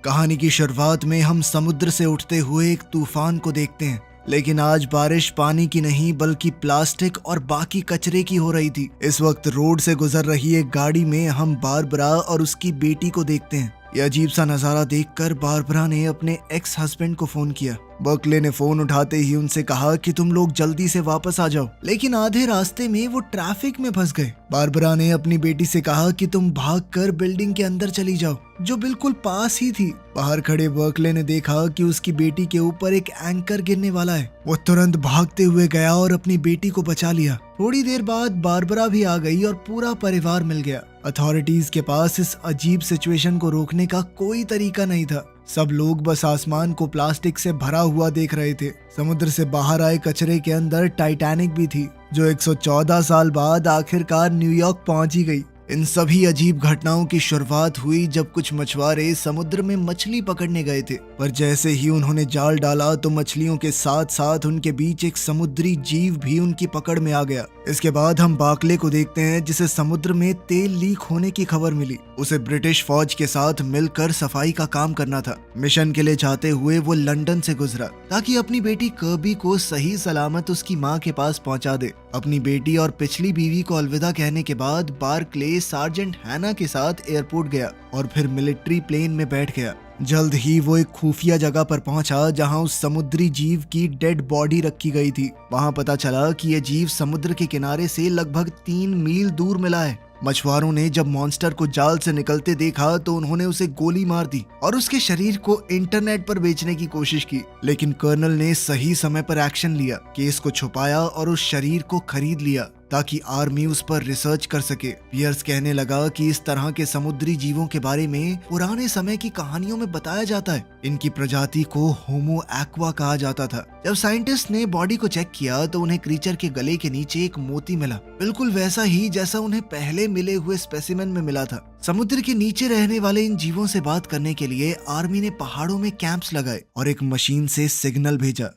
कहानी की शुरुआत में हम समुद्र से उठते हुए एक तूफान को देखते हैं, लेकिन आज बारिश पानी की नहीं बल्कि प्लास्टिक और बाकी कचरे की हो रही थी। इस वक्त रोड से गुजर रही एक गाड़ी में हम बारबरा और उसकी बेटी को देखते हैं। यह अजीब सा नजारा देखकर बारबरा ने अपने एक्स हस्बैंड को फोन किया। बर्कले ने फोन उठाते ही उनसे कहा कि तुम लोग जल्दी से वापस आ जाओ, लेकिन आधे रास्ते में वो ट्रैफिक में फंस गए। बारबरा ने अपनी बेटी से कहा कि तुम भागकर बिल्डिंग के अंदर चली जाओ, जो बिल्कुल पास ही थी। बाहर खड़े बर्कले ने देखा कि उसकी बेटी के ऊपर एक एंकर गिरने वाला है। वो तुरंत भागते हुए गया और अपनी बेटी को बचा लिया। थोड़ी देर बाद बारबरा भी आ गई और पूरा परिवार मिल गया। अथॉरिटीज के पास इस अजीब सिचुएशन को रोकने का कोई तरीका नहीं था। सब लोग बस आसमान को प्लास्टिक से भरा हुआ देख रहे थे। समुद्र से बाहर आए कचरे के अंदर टाइटैनिक भी थी, जो 114 साल बाद आखिरकार न्यूयॉर्क पहुंची गई। इन सभी अजीब घटनाओं की शुरुआत हुई जब कुछ मछुआरे समुद्र में मछली पकड़ने गए थे, पर जैसे ही उन्होंने जाल डाला तो मछलियों के साथ साथ उनके बीच एक समुद्री जीव भी उनकी पकड़ में आ गया। इसके बाद हम बार्कले को देखते हैं, जिसे समुद्र में तेल लीक होने की खबर मिली। उसे ब्रिटिश फौज के साथ मिलकर सफाई का काम करना था। मिशन के लिए जाते हुए वो लंदन से गुजरा ताकि अपनी बेटी कर्बी को सही सलामत उसकी माँ के पास पहुंचा दे। अपनी बेटी और पिछली बीवी को अलविदा कहने के बाद बार्कले सार्जेंट हैना के साथ एयरपोर्ट गया और फिर मिलिट्री प्लेन में बैठ गया। जल्द ही वो एक खुफिया जगह पर पहुंचा जहां उस समुद्री जीव की डेड बॉडी रखी गई थी। वहां पता चला कि यह जीव समुद्र के किनारे से लगभग 3 मील दूर मिला है। मछुआरों ने जब मॉन्स्टर को जाल से निकलते देखा तो उन्होंने उसे गोली मार दी और उसके शरीर को इंटरनेट पर बेचने की कोशिश की, लेकिन कर्नल ने सही समय पर एक्शन लिया, केस को छुपाया और उस शरीर को खरीद लिया ताकि आर्मी उस पर रिसर्च कर सके। पियर्स कहने लगा कि इस तरह के समुद्री जीवों के बारे में पुराने समय की कहानियों में बताया जाता है। इनकी प्रजाति को होमो एक्वा कहा जाता था। जब साइंटिस्ट ने बॉडी को चेक किया तो उन्हें क्रीचर के गले के नीचे एक मोती मिला, बिल्कुल वैसा ही जैसा उन्हें पहले मिले हुए स्पेसिमेन में मिला था। समुद्र के नीचे रहने वाले इन जीवों से बात करने के लिए आर्मी ने पहाड़ों में कैंप्स लगाए और एक मशीन से सिग्नल भेजा।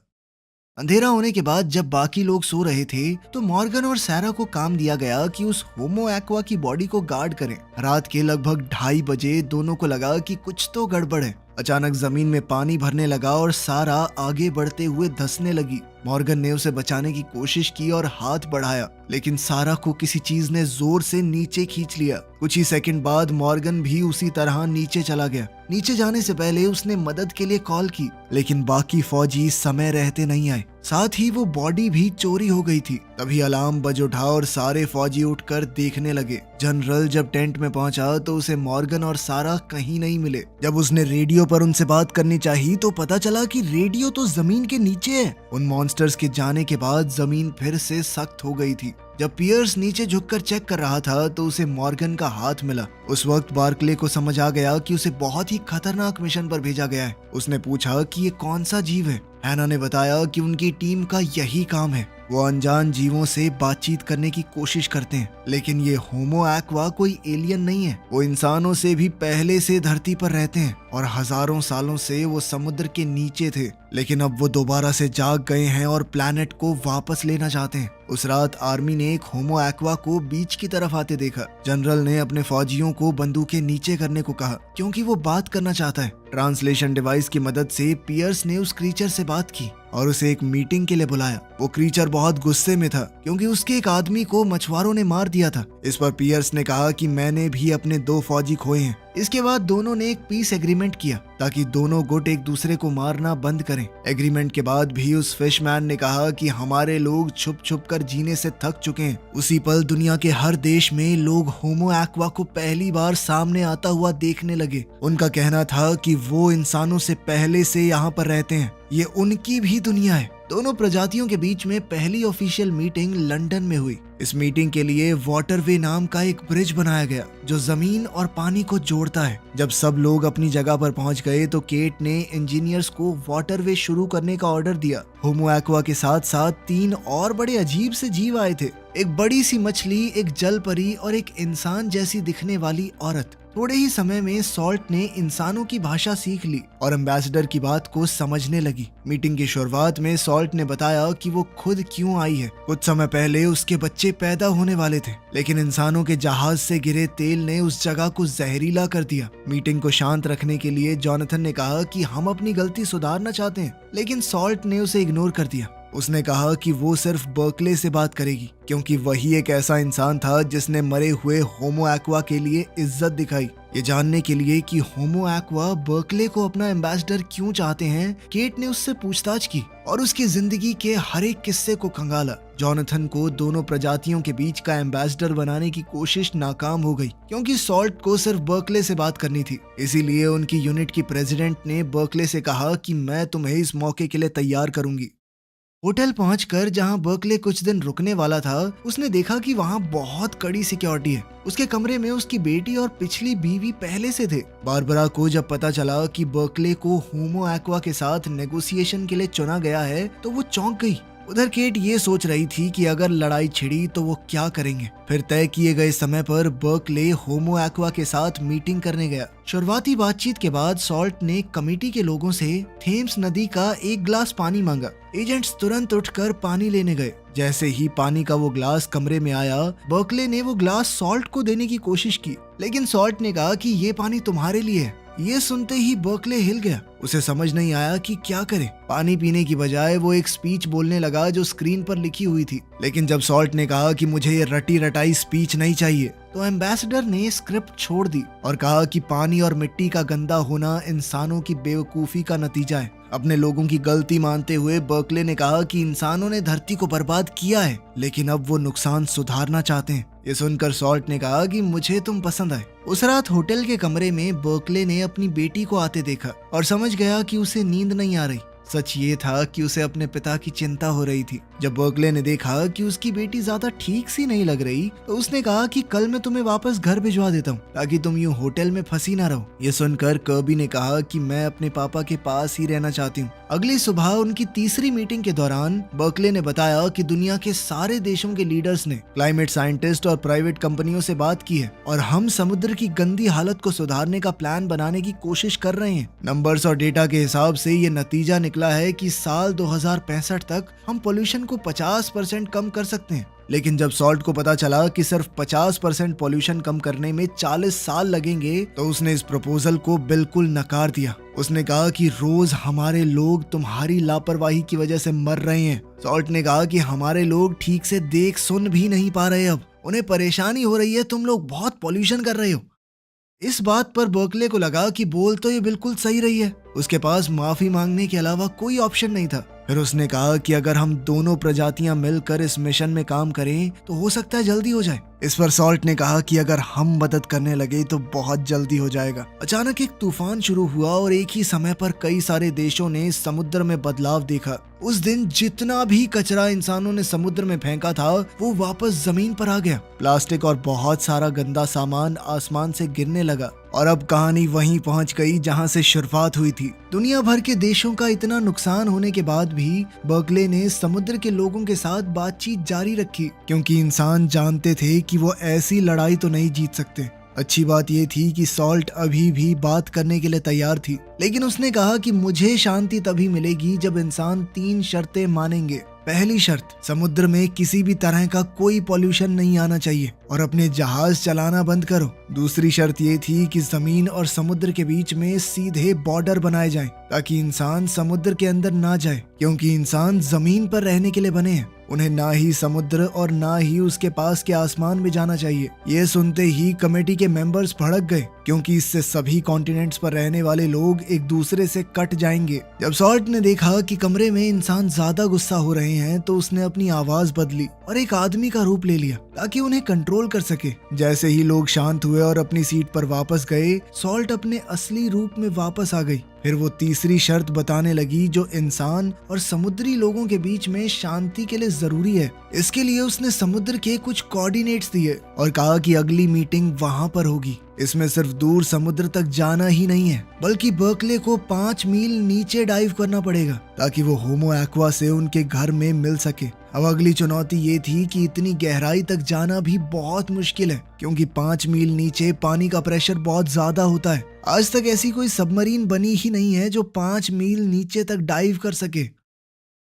अंधेरा होने के बाद जब बाकी लोग सो रहे थे तो मॉर्गन और सैरा को काम दिया गया कि उस होमो एक्वा की बॉडी को गार्ड करें। रात के लगभग 2:30 बजे दोनों को लगा कि कुछ तो गड़बड़ है। अचानक जमीन में पानी भरने लगा और सारा आगे बढ़ते हुए धंसने लगी। मॉर्गन ने उसे बचाने की कोशिश की और हाथ बढ़ाया, लेकिन सारा को किसी चीज ने जोर से नीचे खींच लिया। कुछ ही सेकंड बाद मॉर्गन भी उसी तरह नीचे चला गया। नीचे जाने से पहले उसने मदद के लिए कॉल की, लेकिन बाकी फौजी समय रहते नहीं आए। साथ ही वो बॉडी भी चोरी हो गई थी। तभी अलार्म बज उठा और सारे फौजी उठकर देखने लगे। जनरल जब टेंट में पहुंचा तो उसे मॉर्गन और सारा कहीं नहीं मिले। जब उसने रेडियो पर उनसे बात करनी चाहिए तो पता चला कि रेडियो तो जमीन के नीचे है। उन मॉन्स्टर्स के जाने के बाद जमीन फिर से सख्त हो गई थी। जब पियर्स नीचे झुककर चेक कर रहा था तो उसे मॉर्गन का हाथ मिला। उस वक्त बार्कले को समझ आ गया कि उसे बहुत ही खतरनाक मिशन पर भेजा गया है। उसने पूछा कि ये कौन सा जीव है। हैना ने बताया कि उनकी टीम का यही काम है। वो अनजान जीवों से बातचीत करने की कोशिश करते हैं, लेकिन ये होमो एक्वा कोई एलियन नहीं है। वो इंसानों से भी पहले से धरती पर रहते हैं और हजारों सालों से वो समुद्र के नीचे थे, लेकिन अब वो दोबारा से जाग गए हैं और प्लैनेट को वापस लेना चाहते हैं। उस रात आर्मी ने एक होमो एक्वा को बीच की तरफ आते देखा। जनरल ने अपने फौजियों को बंदूकें नीचे करने को कहा क्योंकि वो बात करना चाहता है। ट्रांसलेशन डिवाइस की मदद से पियर्स ने उस क्रीचर से बात की और उसे एक मीटिंग के लिए बुलाया। वो क्रीचर बहुत गुस्से में था क्योंकि उसके एक आदमी को मछुआरों ने मार दिया था। इस पर पियर्स ने कहा कि मैंने भी अपने 2 फौजी खोए हैं। इसके बाद दोनों ने एक पीस एग्रीमेंट किया ताकि दोनों गुट एक दूसरे को मारना बंद करें। एग्रीमेंट के बाद भी उस फिशमैन ने कहा कि हमारे लोग छुप छुप कर जीने से थक चुके हैं। उसी पल दुनिया के हर देश में लोग होमो एक्वा को पहली बार सामने आता हुआ देखने लगे। उनका कहना था कि वो इंसानों से पहले से यहाँ पर रहते हैं, ये उनकी भी दुनिया है। दोनों प्रजातियों के बीच में पहली ऑफिशियल मीटिंग लंदन में हुई। इस मीटिंग के लिए वाटरवे नाम का एक ब्रिज बनाया गया जो जमीन और पानी को जोड़ता है। जब सब लोग अपनी जगह पर पहुंच गए तो केट ने इंजीनियर्स को वाटरवे शुरू करने का ऑर्डर दिया। होमो एक्वा के साथ साथ 3 और बड़े अजीब से जीव आए थे। एक बड़ी सी मछली, एक जल परी और एक इंसान जैसी दिखने वाली औरत। थोड़े ही समय में सॉल्ट ने इंसानों की भाषा सीख ली और एम्बेसडर की बात को समझने लगी। मीटिंग की शुरुआत में सॉल्ट ने बताया कि वो खुद क्यों आई है। कुछ समय पहले उसके बच्चे पैदा होने वाले थे, लेकिन इंसानों के जहाज से गिरे तेल ने उस जगह को जहरीला कर दिया। मीटिंग को शांत रखने के लिए जोनाथन ने कहा कि हम अपनी गलती सुधारना चाहते हैं, लेकिन सॉल्ट ने उसे इग्नोर कर दिया। उसने कहा कि वो सिर्फ बर्कले से बात करेगी, क्योंकि वही एक ऐसा इंसान था जिसने मरे हुए होमो एक्वा के लिए इज्जत दिखाई। ये जानने के लिए कि होमो एक्वा बर्कले को अपना एम्बेसडर क्यों चाहते हैं, केट ने उससे पूछताछ की और उसकी जिंदगी के हर एक किस्से को खंगाला। जोनाथन को दोनों प्रजातियों के बीच का एम्बेसडर बनाने की कोशिश नाकाम हो गई, क्योंकि सॉल्ट को सिर्फ बर्कले से बात करनी थी। इसीलिए उनकी यूनिट की प्रेसिडेंट ने बर्कले से कहा कि मैं तुम्हें इस मौके के लिए तैयार करूंगी। होटल पहुंचकर जहां बर्कले कुछ दिन रुकने वाला था, उसने देखा कि वहां बहुत कड़ी सिक्योरिटी है। उसके कमरे में उसकी बेटी और पिछली बीवी पहले से थे। बारबरा को जब पता चला कि बर्कले को होमो एक्वा के साथ नेगोशिएशन के लिए चुना गया है, तो वो चौंक गई। उधर केट ये सोच रही थी कि अगर लड़ाई छिड़ी तो वो क्या करेंगे। फिर तय किए गए समय पर बर्कले होमो एक्वा के साथ मीटिंग करने गया। शुरुआती बातचीत के बाद सॉल्ट ने कमेटी के लोगों से थेम्स नदी का एक गिलास पानी मांगा। एजेंट्स तुरंत उठकर पानी लेने गए। जैसे ही पानी का वो ग्लास कमरे में आया, बर्कले ने वो ग्लास सॉल्ट को देने की कोशिश की, लेकिन सॉल्ट ने कहा कि ये पानी तुम्हारे लिए है। ये सुनते ही बर्कले हिल गया। उसे समझ नहीं आया कि क्या करे। पानी पीने की बजाय वो एक स्पीच बोलने लगा जो स्क्रीन पर लिखी हुई थी। लेकिन जब सॉल्ट ने कहा कि मुझे ये रटी रटाई स्पीच नहीं चाहिए, तो एम्बेसडर ने स्क्रिप्ट छोड़ दी और कहा कि पानी और मिट्टी का गंदा होना इंसानों की बेवकूफी का नतीजा है। अपने लोगों की गलती मानते हुए बर्कले ने कहा कि इंसानों ने धरती को बर्बाद किया है, लेकिन अब वो नुकसान सुधारना चाहते हैं। ये सुनकर सॉल्ट ने कहा कि मुझे तुम पसंद आए। उस रात होटल के कमरे में बर्कले ने अपनी बेटी को आते देखा और समझ गया कि उसे नींद नहीं आ रही। सच ये था कि उसे अपने पिता की चिंता हो रही थी। जब बर्कले ने देखा कि उसकी बेटी ज्यादा ठीक सी नहीं लग रही, तो उसने कहा कि कल मैं तुम्हें वापस घर भिजवा देता हूँ, ताकि तुम यूं होटल में फंसी ना रहो। ये सुनकर कर्बी ने कहा कि मैं अपने पापा के पास ही रहना चाहती हूँ। अगली सुबह उनकी तीसरी मीटिंग के दौरान बर्कले ने बताया कि दुनिया के सारे देशों के लीडर्स ने क्लाइमेट साइंटिस्ट और प्राइवेट कंपनियों से बात की है और हम समुद्र की गंदी हालत को सुधारने का प्लान बनाने की कोशिश कर रहे हैं। नंबर्स और डेटा के हिसाब से ये नतीजा निकला है कि साल 2065 तक हम पोल्यूशन को 50% कम कर सकते हैं। लेकिन जब सॉल्ट को पता चला कि सिर्फ 50% पोल्यूशन कम करने में 40 साल लगेंगे, तो उसने इस प्रपोजल को बिल्कुल नकार दिया। उसने कहा कि रोज हमारे लोग तुम्हारी लापरवाही की वजह से मर रहे हैं। सॉल्ट ने कहा कि हमारे लोग ठीक से देख सुन भी नहीं पा रहे, अब उन्हें परेशानी हो रही है, तुम लोग बहुत पोल्यूशन कर रहे हो। इस बात पर बर्कले को लगा कि बोल तो ये बिल्कुल सही रही है। उसके पास माफी मांगने के अलावा कोई ऑप्शन नहीं था। फिर उसने कहा कि अगर हम दोनों प्रजातियां मिलकर इस मिशन में काम करें तो हो सकता है जल्दी हो जाए। इस पर सॉल्ट ने कहा कि अगर हम मदद करने लगे तो बहुत जल्दी हो जाएगा। अचानक एक तूफान शुरू हुआ और एक ही समय पर कई सारे देशों ने समुद्र में बदलाव देखा। उस दिन जितना भी कचरा इंसानों ने समुद्र में फेंका था, वो वापस जमीन पर आ गया। प्लास्टिक और बहुत सारा गंदा सामान आसमान से गिरने लगा और अब कहानी वहीं पहुंच गई जहां से शुरुआत हुई थी। दुनिया भर के देशों का इतना नुकसान होने के बाद भी बर्कले ने समुद्र के लोगों के साथ बातचीत जारी रखी, क्योंकि इंसान जानते थे कि वो ऐसी लड़ाई तो नहीं जीत सकते। अच्छी बात ये थी कि सॉल्ट अभी भी बात करने के लिए तैयार थी, लेकिन उसने कहा कि मुझे शांति तभी मिलेगी जब इंसान 3 शर्तें मानेंगे। पहली शर्त, समुद्र में किसी भी तरह का कोई पॉल्यूशन नहीं आना चाहिए और अपने जहाज चलाना बंद करो। दूसरी शर्त ये थी कि जमीन और समुद्र के बीच में सीधे बॉर्डर बनाए जाएं, ताकि इंसान समुद्र के अंदर ना जाए, क्योंकि इंसान जमीन पर रहने के लिए बने हैं। उन्हें ना ही समुद्र और ना ही उसके पास के आसमान में जाना चाहिए। ये सुनते ही कमेटी के मेंबर्स भड़क गए, क्योंकि इससे सभी कॉन्टिनेंट्स पर रहने वाले लोग एक दूसरे से कट जाएंगे। जब सॉल्ट ने देखा कि कमरे में इंसान ज्यादा गुस्सा हो रहे हैं, तो उसने अपनी आवाज बदली और एक आदमी का रूप ले लिया ताकि उन्हें कंट्रोल कर सके। जैसे ही लोग शांत हुए और अपनी सीट पर वापस गए, सॉल्ट अपने असली रूप में वापस आ गई। फिर वो तीसरी शर्त बताने लगी जो इंसान और समुद्री लोगों के बीच में शांति के लिए जरूरी है। इसके लिए उसने समुद्र के कुछ कोऑर्डिनेट्स दिए और कहा कि अगली मीटिंग वहां पर होगी। इसमें सिर्फ दूर समुद्र तक जाना ही नहीं है, बल्कि बर्कले को 5 मील नीचे डाइव करना पड़ेगा ताकि वो होमो एक्वा से उनके घर में मिल सके। अब अगली चुनौती ये थी कि इतनी गहराई तक जाना भी बहुत मुश्किल है, क्योंकि 5 मील नीचे पानी का प्रेशर बहुत ज्यादा होता है। आज तक ऐसी कोई सबमरीन बनी ही नहीं है जो 5 मील नीचे तक डाइव कर सके।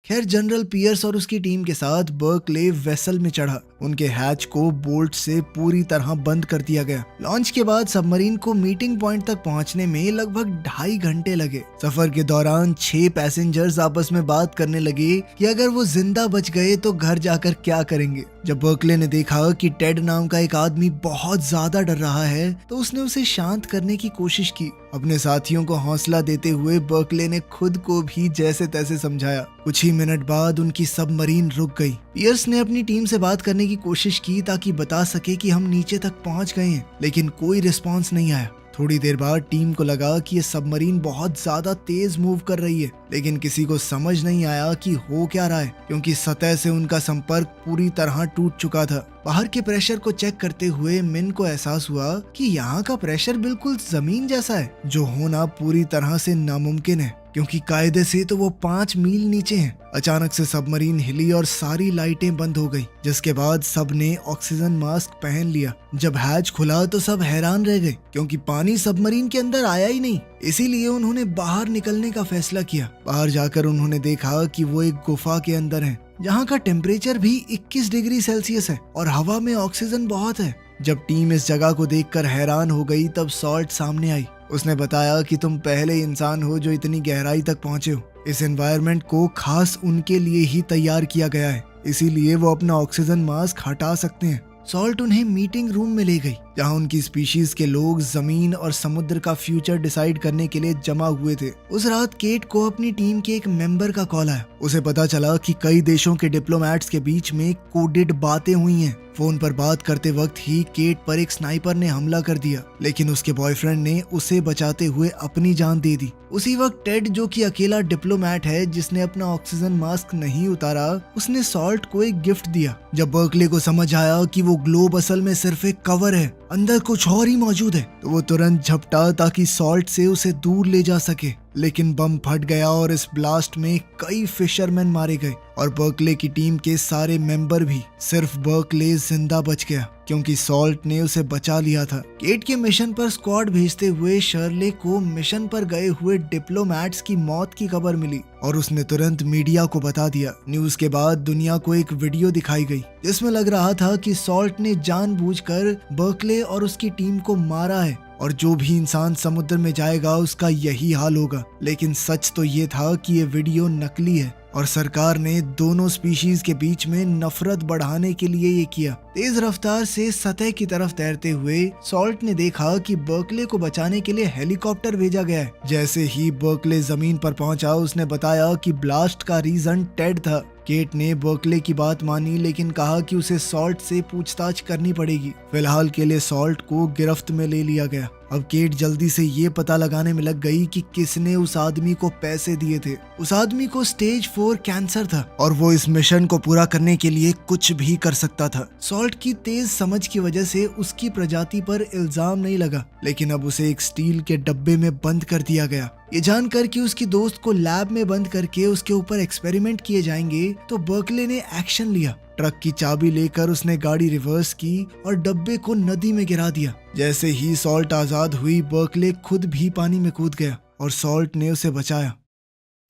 खैर, जनरल पियर्स और उसकी टीम के साथ बर्कले वेसल में चढ़ा। उनके हैच को बोल्ट से पूरी तरह बंद कर दिया गया। लॉन्च के बाद सबमरीन को मीटिंग पॉइंट तक पहुंचने में लगभग 2.5 घंटे लगे। सफर के दौरान 6 पैसेंजर्स आपस में बात करने लगे कि अगर वो जिंदा बच गए तो घर जाकर क्या करेंगे। जब बर्कले ने देखा कि टेड नाम का एक आदमी बहुत ज्यादा डर रहा है तो उसने उसे शांत करने की कोशिश की। अपने साथियों को हौसला देते हुए बर्कले ने खुद को भी जैसे तैसे समझाया। कुछ ही मिनट बाद उनकी सबमरीन रुक गई। पियर्स ने अपनी टीम से बात करने की कोशिश की ताकि बता सके कि हम नीचे तक पहुंच गए हैं, लेकिन कोई रिस्पांस नहीं आया। थोड़ी देर बाद टीम को लगा कि ये सबमरीन बहुत ज्यादा तेज मूव कर रही है, लेकिन किसी को समझ नहीं आया कि हो क्या रहा है, क्योंकि सतह से उनका संपर्क पूरी तरह टूट चुका था। बाहर के प्रेशर को चेक करते हुए मिन को एहसास हुआ कि यहाँ का प्रेशर बिल्कुल जमीन जैसा है, जो होना पूरी तरह से नामुमकिन है, क्योंकि कायदे से तो वो 5 मील नीचे हैं। अचानक से सबमरीन हिली और सारी लाइटें बंद हो गई, जिसके बाद सब ने ऑक्सीजन मास्क पहन लिया। जब हैच खुला तो सब हैरान रह गए, क्योंकि पानी सबमरीन के अंदर आया ही नहीं। इसीलिए उन्होंने बाहर निकलने का फैसला किया। बाहर जाकर उन्होंने देखा कि वो एक गुफा के अंदर है, जहाँ का टेम्परेचर भी 21 डिग्री सेल्सियस है और हवा में ऑक्सीजन बहुत है। जब टीम इस जगह को देखकर हैरान हो गई तब सॉल्ट सामने आई। उसने बताया कि तुम पहले इंसान हो जो इतनी गहराई तक पहुंचे हो। इस एनवायरनमेंट को खास उनके लिए ही तैयार किया गया है, इसीलिए वो अपना ऑक्सीजन मास्क हटा सकते हैं। सॉल्ट उन्हें मीटिंग रूम में ले गई, जहां उनकी स्पीशीज के लोग जमीन और समुद्र का फ्यूचर डिसाइड करने के लिए जमा हुए थे। उस रात केट को अपनी टीम के एक मेंबर का कॉल आया। उसे पता चला कि कई देशों के डिप्लोमैट्स के बीच में कोडेड बातें हुई हैं। फोन पर बात करते वक्त ही केट पर एक स्नाइपर ने हमला कर दिया, लेकिन उसके बॉयफ्रेंड ने उसे बचाते हुए अपनी जान दे दी। उसी वक्त टेड, जो कि अकेला डिप्लोमैट है जिसने अपना ऑक्सीजन मास्क नहीं उतारा, उसने सॉल्ट को एक गिफ्ट दिया। जब बर्कले को समझ आया कि वो ग्लोब असल में सिर्फ एक कवर है, अंदर कुछ और ही मौजूद है, तो वो तुरंत झपटा ताकि सॉल्ट से उसे दूर ले जा सके। लेकिन बम फट गया और इस ब्लास्ट में कई फिशरमैन मारे गए और बर्कले की टीम के सारे मेंबर भी। सिर्फ बर्कले जिंदा बच गया, क्योंकि सॉल्ट ने उसे बचा लिया था। केट के मिशन पर स्क्वाड भेजते हुए शर्ले को मिशन पर गए हुए डिप्लोमैट्स की मौत की खबर मिली और उसने तुरंत मीडिया को बता दिया। न्यूज के बाद दुनिया को एक वीडियो दिखाई गई, जिसमें लग रहा था कि सॉल्ट ने जानबूझकर बर्कले और उसकी टीम को मारा है और जो भी इंसान समुद्र में जाएगा उसका यही हाल होगा। लेकिन सच तो ये था कि ये वीडियो नकली है और सरकार ने दोनों स्पीशीज के बीच में नफरत बढ़ाने के लिए ये किया। तेज रफ्तार से सतह की तरफ तैरते हुए सॉल्ट ने देखा कि बर्कले को बचाने के लिए हेलीकॉप्टर भेजा गया है। जैसे ही बर्कले जमीन पर पहुंचा, उसने बताया कि ब्लास्ट का रीजन टेड था। केट ने बर्कले की बात मानी, लेकिन कहा कि उसे सॉल्ट से पूछताछ करनी पड़ेगी। फिलहाल के लिए सॉल्ट को गिरफ्त में ले लिया गया। अब केट जल्दी से ये पता लगाने में लग गई कि किसने उस आदमी को पैसे दिए थे। उस आदमी को स्टेज 4 कैंसर था और वो इस मिशन को पूरा करने के लिए कुछ भी कर सकता था। सॉल्ट की तेज समझ की वजह से उसकी प्रजाति पर इल्जाम नहीं लगा, लेकिन अब उसे एक स्टील के डब्बे में बंद कर दिया गया। ये जानकर कि उसकी दोस्त को लैब में बंद करके उसके ऊपर एक्सपेरिमेंट किए जाएंगे, तो बर्कले ने एक्शन लिया। ट्रक की चाबी लेकर उसने गाड़ी रिवर्स की और डब्बे को नदी में गिरा दिया। जैसे ही सॉल्ट आजाद हुई, बर्कले खुद भी पानी में कूद गया और सॉल्ट ने उसे बचाया।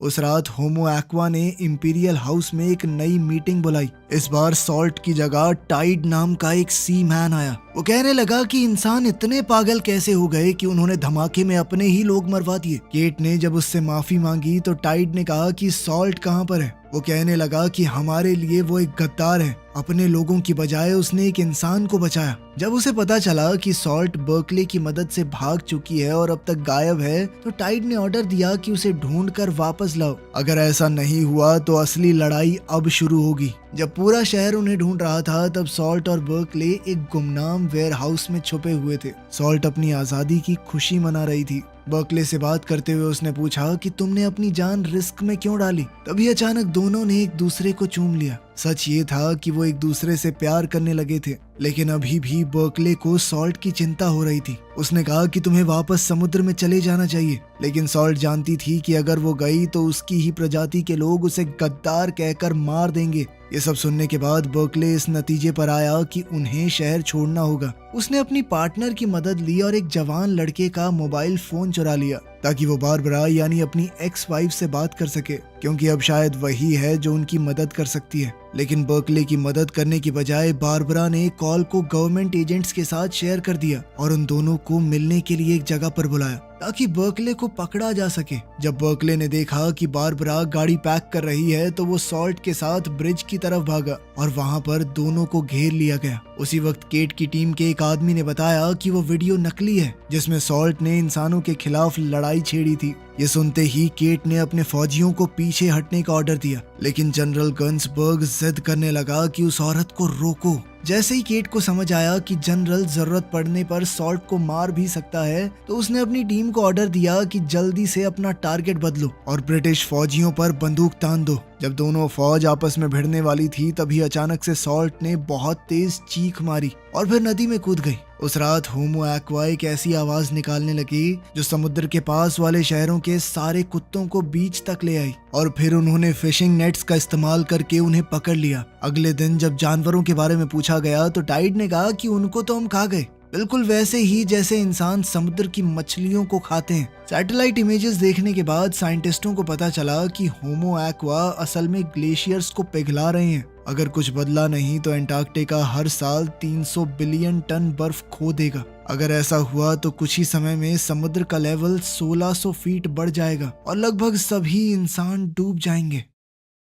उस रात होमो एक्वा ने इंपीरियल हाउस में एक नई मीटिंग बुलाई। इस बार सॉल्ट की जगह टाइड नाम का एक सी मैन आया। वो कहने लगा कि इंसान इतने पागल कैसे हो गए कि उन्होंने धमाके में अपने ही लोग मरवा दिए। केट ने जब उससे माफी मांगी तो टाइड ने कहा कि सॉल्ट कहाँ पर है। वो कहने लगा कि हमारे लिए वो एक गद्दार है, अपने लोगों की बजाय उसने एक इंसान को बचाया। जब उसे पता चला कि सॉल्ट बर्कले की मदद से भाग चुकी है और अब तक गायब है, तो टाइड ने ऑर्डर दिया कि उसे ढूंढकर वापस लाओ। अगर ऐसा नहीं हुआ तो असली लड़ाई अब शुरू होगी। जब पूरा शहर उन्हें ढूंढ रहा था, तब सॉल्ट और बर्कले एक गुमनाम वेयर हाउस में छुपे हुए थे। सॉल्ट अपनी आजादी की खुशी मना रही थी। बर्कले से बात करते हुए उसने पूछा कि तुमने अपनी जान रिस्क में क्यों डाली। तभी अचानक दोनों ने एक दूसरे को चूम लिया। सच ये था कि वो एक दूसरे से प्यार करने लगे थे, लेकिन अभी भी बर्कले को सॉल्ट की चिंता हो रही थी। उसने कहा कि तुम्हें वापस समुद्र में चले जाना चाहिए, लेकिन सॉल्ट जानती थी कि अगर वो गई तो उसकी ही प्रजाति के लोग उसे गद्दार कहकर मार देंगे। ये सब सुनने के बाद बर्कले इस नतीजे पर आया कि उन्हें शहर छोड़ना होगा। उसने अपनी पार्टनर की मदद ली और एक जवान लड़के का मोबाइल फोन चुरा लिया ताकि वो बारबरा यानी अपनी एक्स वाइफ से बात कर सके, क्योंकि अब शायद वही है जो उनकी मदद कर सकती है। लेकिन बर्कले की मदद करने की बजाय बारबरा ने कॉल को गवर्नमेंट एजेंट्स के साथ शेयर कर दिया और उन दोनों को मिलने के लिए एक जगह पर बुलाया ताकि बर्कले को पकड़ा जा सके। जब बर्कले ने देखा कि बारबरा गाड़ी पैक कर रही है तो वो सॉल्ट के साथ ब्रिज की तरफ भागा और वहां पर दोनों को घेर लिया गया। उसी वक्त केट की टीम के एक आदमी ने बताया कि वो वीडियो नकली है जिसमें सॉल्ट ने इंसानों के खिलाफ लड़ाई छेड़ी थी। ये सुनते ही केट ने अपने फौजियों को पीछे हटने का ऑर्डर दिया, लेकिन जनरल गन्सबर्ग जिद करने लगा कि उस औरत को रोको। जैसे ही केट को समझ आया कि जनरल जरूरत पड़ने पर सॉल्ट को मार भी सकता है, तो उसने अपनी टीम को ऑर्डर दिया कि जल्दी से अपना टारगेट बदलो और ब्रिटिश फौजियों पर बंदूक तान दो। जब दोनों फौज आपस में भिड़ने वाली थी तभी अचानक से सॉल्ट ने बहुत तेज चीख मारी और फिर नदी में कूद गई। उस रात होमो एक्वा एक ऐसी आवाज निकालने लगी जो समुद्र के पास वाले शहरों के सारे कुत्तों को बीच तक ले आई और फिर उन्होंने फिशिंग नेट्स का इस्तेमाल करके उन्हें पकड़ लिया। अगले दिन जब जानवरों के बारे में पूछा गया तो टाइड ने कहा कि उनको तो हम खा गए, बिल्कुल वैसे ही जैसे इंसान समुद्र की मछलियों को खाते हैं। सैटेलाइट इमेजेस देखने के बाद साइंटिस्टों को पता चला कि होमो एक्वा असल में ग्लेशियर्स को पिघला रहे हैं। अगर कुछ बदला नहीं तो अंटार्कटिका हर साल 300 बिलियन टन बर्फ खो देगा। अगर ऐसा हुआ तो कुछ ही समय में समुद्र का लेवल 1600 फीट बढ़ जाएगा और लगभग सभी इंसान डूब जाएंगे।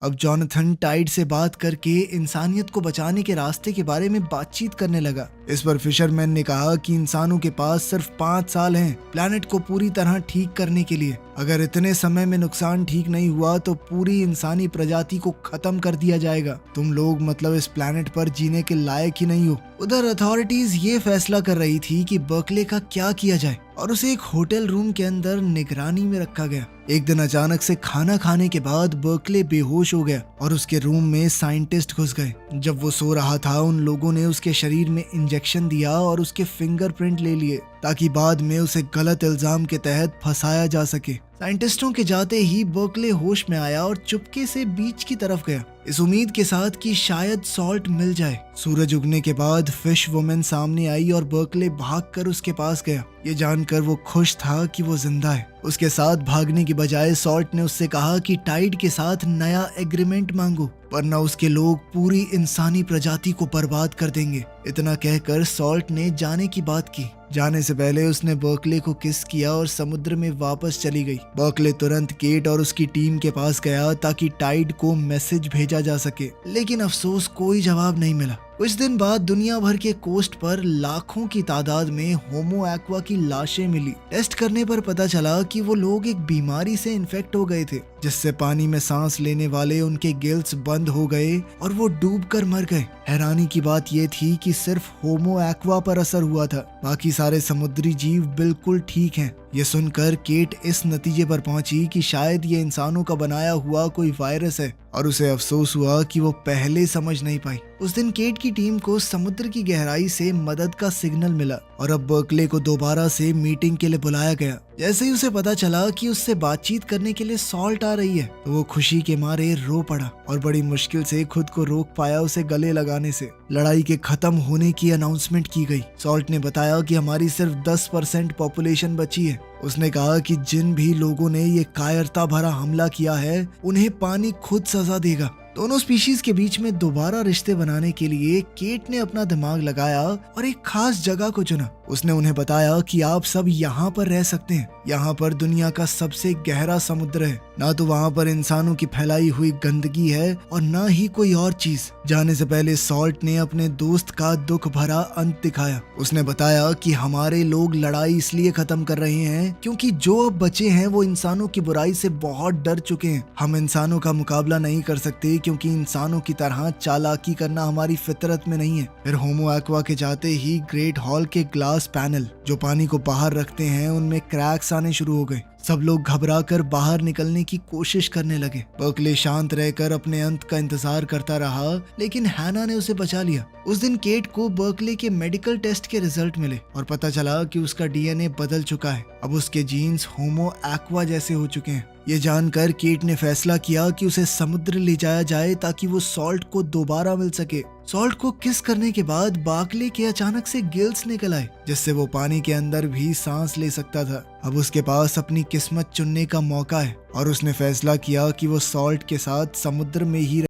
अब जॉनथन टाइड से बात करके इंसानियत को बचाने के रास्ते के बारे में बातचीत करने लगा। इस पर फिशरमैन ने कहा कि इंसानों के पास सिर्फ 5 साल हैं प्लैनेट को पूरी तरह ठीक करने के लिए। अगर इतने समय में नुकसान ठीक नहीं हुआ तो पूरी इंसानी प्रजाति को खत्म कर दिया जाएगा। तुम लोग मतलब इस प्लैनेट पर जीने के लायक ही नहीं हो। उधर अथॉरिटीज ये फैसला कर रही थी कि बर्कले का क्या किया जाए और उसे एक होटल रूम के अंदर निगरानी में रखा गया। एक दिन अचानक से खाना खाने के बाद बर्कले बेहोश हो गया और उसके रूम में साइंटिस्ट घुस गए। जब वो सो रहा था उन लोगों ने उसके शरीर में इंजेक्शन दिया और उसके फिंगरप्रिंट ले लिए ताकि बाद में उसे गलत इल्जाम के तहत फंसाया जा सके। साइंटिस्टों के जाते ही बर्कले होश में आया और चुपके से बीच की तरफ गया, इस उम्मीद के साथ कि शायद सॉल्ट मिल जाए। सूरज उगने के बाद फिश वुमेन सामने आई और बर्कले भागकर उसके पास गया। ये जानकर वो खुश था कि वो जिंदा है। उसके साथ भागने की बजाय सॉल्ट ने उससे कहा कि टाइड के साथ नया एग्रीमेंट मांगो, वरना उसके लोग पूरी इंसानी प्रजाति को बर्बाद कर देंगे। इतना कहकर सॉल्ट ने जाने की बात की। जाने से पहले उसने बर्कले को किस किया और समुद्र में वापस चली गई। बर्कले तुरंत केट और उसकी टीम के पास गया ताकि टाइड को मैसेज भेजा जा सके, लेकिन अफसोस कोई जवाब नहीं मिला। कुछ दिन बाद दुनिया भर के कोस्ट पर लाखों की तादाद में होमो एक्वा की लाशें मिली। टेस्ट करने पर पता चला कि वो लोग एक बीमारी से इन्फेक्ट हो गए थे जिससे पानी में सांस लेने वाले उनके गिल्स बंद हो गए और वो डूबकर मर गए। हैरानी की बात ये थी कि सिर्फ होमो एक्वा पर असर हुआ था, बाकी सारे समुद्री जीव बिल्कुल ठीक हैं। ये सुनकर केट इस नतीजे पर पहुंची कि शायद ये इंसानों का बनाया हुआ कोई वायरस है और उसे अफसोस हुआ कि वो पहले समझ नहीं पाई। उस दिन केट की टीम को समुद्र की गहराई से मदद का सिग्नल मिला और अब बर्कले को दोबारा से मीटिंग के लिए बुलाया गया। जैसे ही उसे पता चला कि उससे बातचीत करने के लिए सॉल्ट आ रही है तो वो खुशी के मारे रो पड़ा और बड़ी मुश्किल से खुद को रोक पाया उसे गले लगाने से। लड़ाई के खत्म होने की अनाउंसमेंट की गई। सॉल्ट ने बताया कि हमारी सिर्फ 10% पॉपुलेशन बची है। उसने कहा कि जिन भी लोगों ने ये कायरता भरा हमला किया है उन्हें पानी खुद सजा देगा। दोनों स्पीशीज के बीच में दोबारा रिश्ते बनाने के लिए केट ने अपना दिमाग लगाया और एक खास जगह को चुना। उसने उन्हें बताया कि आप सब यहाँ पर रह सकते हैं। यहाँ पर दुनिया का सबसे गहरा समुद्र है, ना तो वहाँ पर इंसानों की फैलाई हुई गंदगी है और ना ही कोई और चीज। जाने से पहले सॉल्ट ने अपने दोस्त का दुख भरा अंत दिखाया। उसने बताया कि हमारे लोग लड़ाई इसलिए खत्म कर रहे हैं क्योंकि जो अब बचे हैं वो इंसानों की बुराई से बहुत डर चुके हैं। हम इंसानों का मुकाबला नहीं कर सकते क्योंकि इंसानों की तरह चालाकी करना हमारी फितरत में नहीं है। फिर होमो एक्वा के जाते ही ग्रेट हॉल के ग्लास ग्लास पैनल जो पानी को बाहर रखते हैं उनमें क्रैक्स आने शुरू हो गए। सब लोग घबराकर बाहर निकलने की कोशिश करने लगे। बर्कले शांत रहकर अपने अंत का इंतजार करता रहा, लेकिन हैना ने उसे बचा लिया। उस दिन केट को बर्कले के मेडिकल टेस्ट के रिजल्ट मिले और पता चला कि उसका डीएनए बदल चुका है। अब उसके जीन्स होमो एक्वा जैसे हो चुके हैं। ये जानकर केट ने फैसला किया कि उसे समुद्र ले जाया जाए ताकि वो सॉल्ट को दोबारा मिल सके। सॉल्ट को किस करने के बाद बार्कले के अचानक से गिल्स निकल आए, जिससे वो पानी के अंदर भी सांस ले सकता था। अब उसके पास अपनी किस्मत चुनने का मौका है और उसने फैसला किया कि वो सॉल्ट के साथ समुद्र में ही